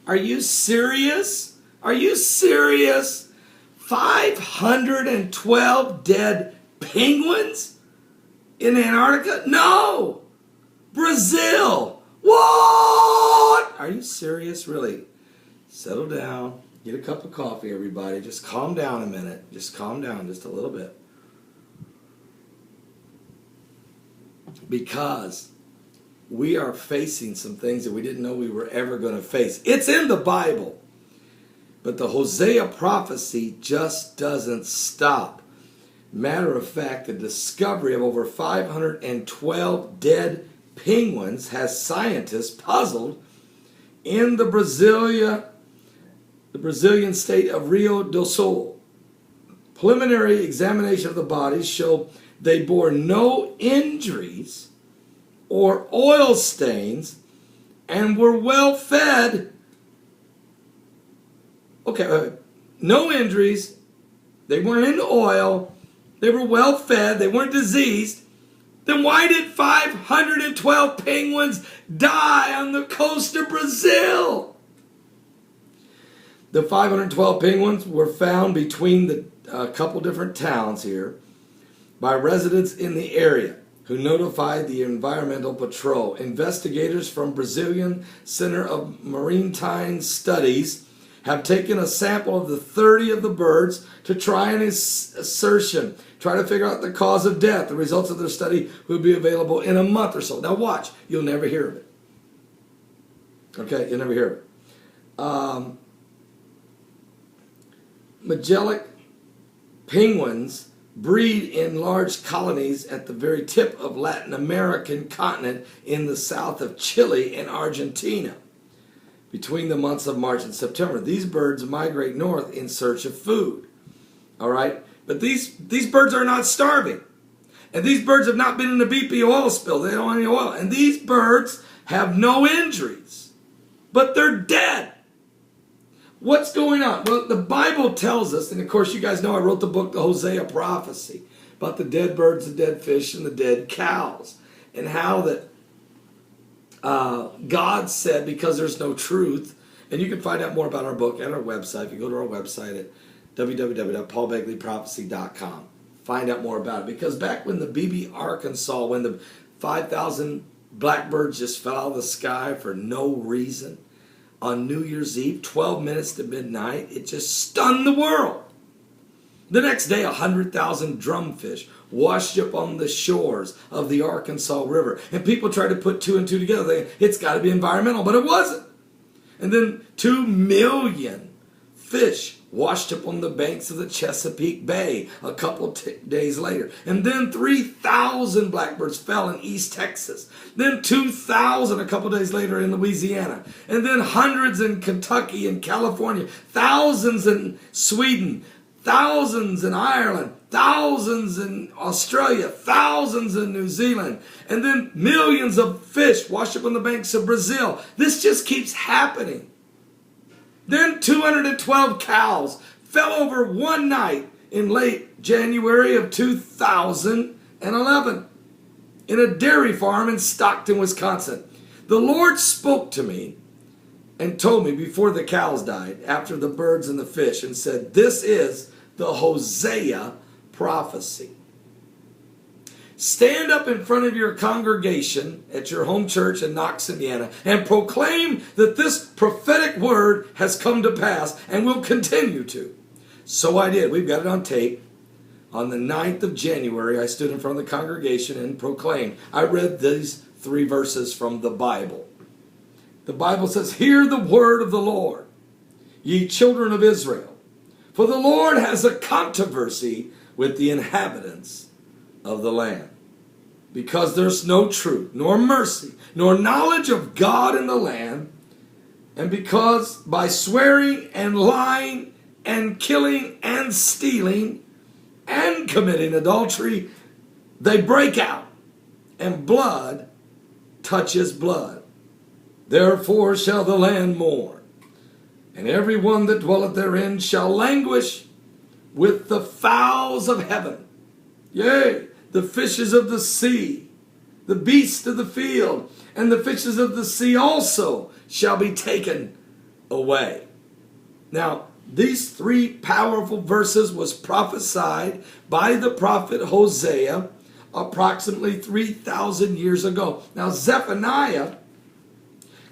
Are you serious? Are you serious? 512 dead penguins in Antarctica? No! Brazil! What? Are you serious? Really? Settle down. Get a cup of coffee, everybody. Just calm down a minute. Just calm down just a little bit. Because we are facing some things that we didn't know we were ever going to face. It's in the Bible. But the Hosea prophecy just doesn't stop. Matter of fact, the discovery of over 512 dead penguins has scientists puzzled in the Brazilian state of Rio do Sul. Preliminary examination of the bodies show they bore no injuries or oil stains and were well fed. Okay, no injuries. They weren't into oil. They were well fed. They weren't diseased. Then why did 512 penguins die on the coast of Brazil? The 512 penguins were found between a couple different towns here by residents in the area who notified the Environmental Patrol. Investigators from Brazilian Center of Maritime Studies have taken a sample of the 30 of the birds to try to figure out the cause of death. The results of their study will be available in a month or so. Now watch, you'll never hear of it. Okay, you'll never hear of it. Magellan penguins breed in large colonies at the very tip of Latin American continent in the south of Chile and Argentina between the months of March and September. These birds migrate north in search of food. All right? But these birds are not starving. And these birds have not been in a BP oil spill. They don't have any oil. And these birds have no injuries. But they're dead. What's going on? Well, the Bible tells us, and of course you guys know I wrote the book, The Hosea Prophecy, about the dead birds, the dead fish, and the dead cows. And how that God said, because there's no truth, and you can find out more about our book at our website. If you go to our website at www.paulbegleyprophecy.com, find out more about it. Because back when the BB Arkansas, when the 5,000 blackbirds just fell out of the sky for no reason, on New Year's Eve, 12 minutes to midnight, it just stunned the world. The next day, 100,000 drumfish washed up on the shores of the Arkansas River. And people tried to put two and two together. It's got to be environmental, but it wasn't. And then 2 million fish washed up on the banks of the Chesapeake Bay a couple days later. And then 3,000 blackbirds fell in East Texas. Then 2,000 a couple days later in Louisiana. And then hundreds in Kentucky and California. Thousands in Sweden. Thousands in Ireland. Thousands in Australia. Thousands in New Zealand. And then millions of fish washed up on the banks of Brazil. This just keeps happening. Then 212 cows fell over one night in late January of 2011 in a dairy farm in Stockton, Wisconsin. The Lord spoke to me and told me before the cows died, after the birds and the fish, and said, this is the Hosea prophecy. Stand up in front of your congregation at your home church in Knox, Indiana, and proclaim that this prophetic word has come to pass and will continue to. So I did. We've got it on tape. On the 9th of January, I stood in front of the congregation and proclaimed. I read these 3 verses from the Bible. The Bible says, hear the word of the Lord, ye children of Israel. For the Lord has a controversy with the inhabitants of the land. Because there's no truth, nor mercy, nor knowledge of God in the land, and because by swearing and lying and killing and stealing and committing adultery, they break out, and blood touches blood. Therefore shall the land mourn, and every one that dwelleth therein shall languish with the fowls of heaven. Yea, the fishes of the sea, the beasts of the field, and the fishes of the sea also shall be taken away. Now, these three powerful verses was prophesied by the prophet Hosea approximately 3,000 years ago. Now, Zephaniah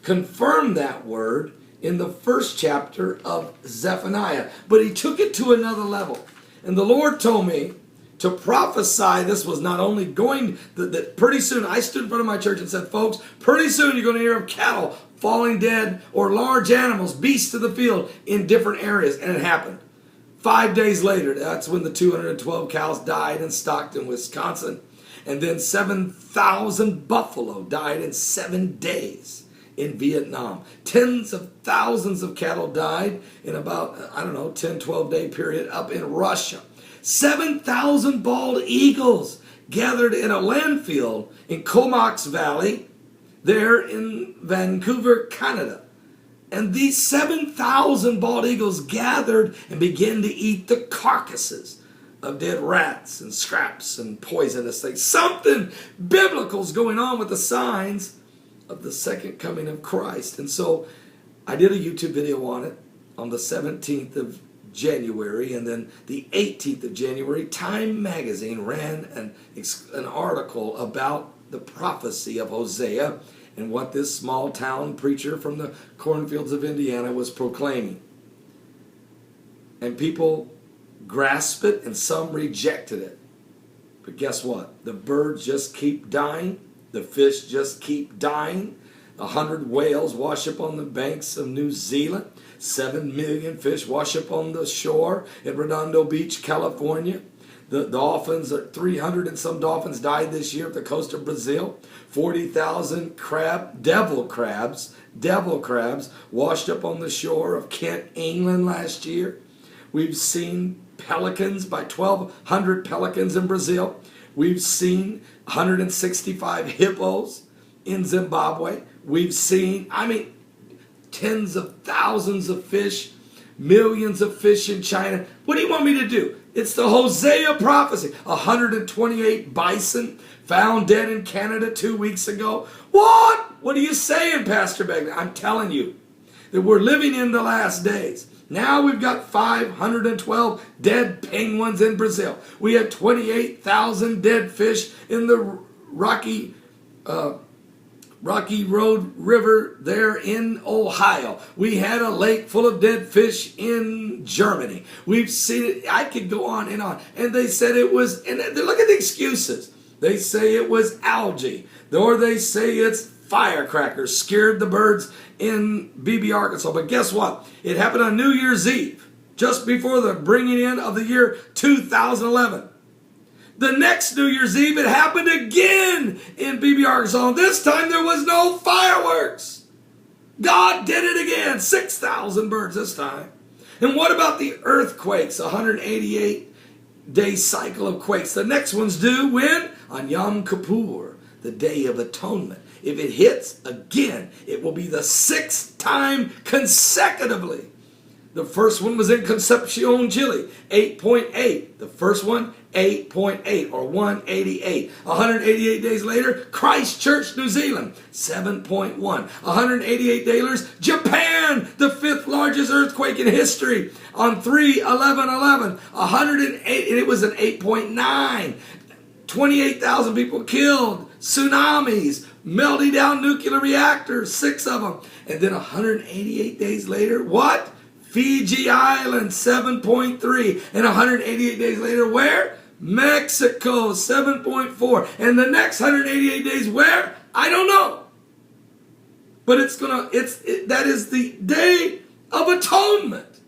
confirmed that word in the first chapter of Zephaniah, but he took it to another level. And the Lord told me to prophesy this was not only going, that pretty soon, I stood in front of my church and said, folks, pretty soon you're going to hear of cattle falling dead or large animals, beasts of the field in different areas. And it happened. 5 days later, that's when the 212 cows died in Stockton, Wisconsin. And then 7,000 buffalo died in 7 days in Vietnam. Tens of thousands of cattle died in about, 10, 12 day period up in Russia. 7,000 bald eagles gathered in a landfill in Comox Valley, there in Vancouver, Canada. And these 7,000 bald eagles gathered and began to eat the carcasses of dead rats and scraps and poisonous things. Something biblical is going on with the signs of the second coming of Christ. And so I did a YouTube video on it on the 17th of January, and then the 18th of January, Time magazine ran an article about the prophecy of Hosea and what this small town preacher from the cornfields of Indiana was proclaiming. And people grasped it and some rejected it. But guess what? The birds just keep dying. The fish just keep dying. 100 whales wash up on the banks of New Zealand. 7 million fish wash up on the shore at Redondo Beach, California. The dolphins, 300 and some dolphins died this year at the coast of Brazil. 40,000 devil crabs washed up on the shore of Kent, England last year. We've seen pelicans, by 1,200 pelicans in Brazil. We've seen 165 hippos in Zimbabwe. We've seen, tens of thousands of fish, millions of fish in China. What do you want me to do? It's the Hosea prophecy. 128 bison found dead in Canada 2 weeks ago. What? What are you saying, Pastor Begley? I'm telling you that we're living in the last days. Now we've got 512 dead penguins in Brazil. We had 28,000 dead fish in the Rocky Road River there in Ohio. We had a lake full of dead fish in Germany. We've seen it. I could go on and on. And they said it was, and look at the excuses. They say it was algae, or they say it's firecrackers scared the birds in Beebe, Arkansas. But guess what? It happened on New Year's Eve, just before the bringing in of the year 2011. The next New Year's Eve, it happened again in Beebe, Arkansas. This time there was no fireworks. God did it again. 6,000 birds this time. And what about the earthquakes? 188-day cycle of quakes. The next one's due when? On Yom Kippur, the Day of Atonement. If it hits again, it will be the 6th time consecutively. The first one was in Concepcion, Chile, 8.8. The first one, 8.8 or 188. 188 days later, Christchurch, New Zealand, 7.1. 188 days later, Japan, the 5th largest earthquake in history, on 3/11/11. 108, and it was an 8.9. 28,000 people killed. Tsunamis, melting down nuclear reactors, 6 of them. And then 188 days later, what? Fiji Island, 7.3. And 188 days later, where? Mexico, 7.4. And the next 188 days, where? I don't know. But that is the Day of Atonement.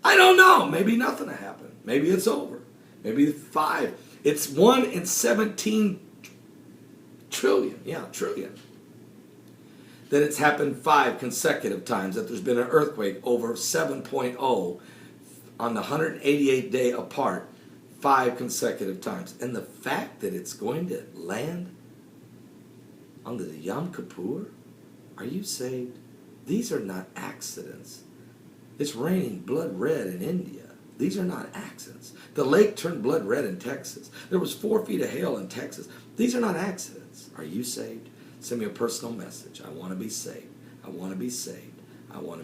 I don't know. Maybe nothing will happen. Maybe it's over. Maybe 5. It's 1 in 17 trillion. Yeah, trillion. That it's happened 5 consecutive times, that there's been an earthquake over 7.0 on the 188th day apart, 5 consecutive times. And the fact that it's going to land on the Yom Kippur, are you saved? These are not accidents. It's raining blood red in India. These are not accidents. The lake turned blood red in Texas. There was 4 feet of hail in Texas. These are not accidents. Are you saved? Send me a personal message. I want to be saved. I want to be saved. I want to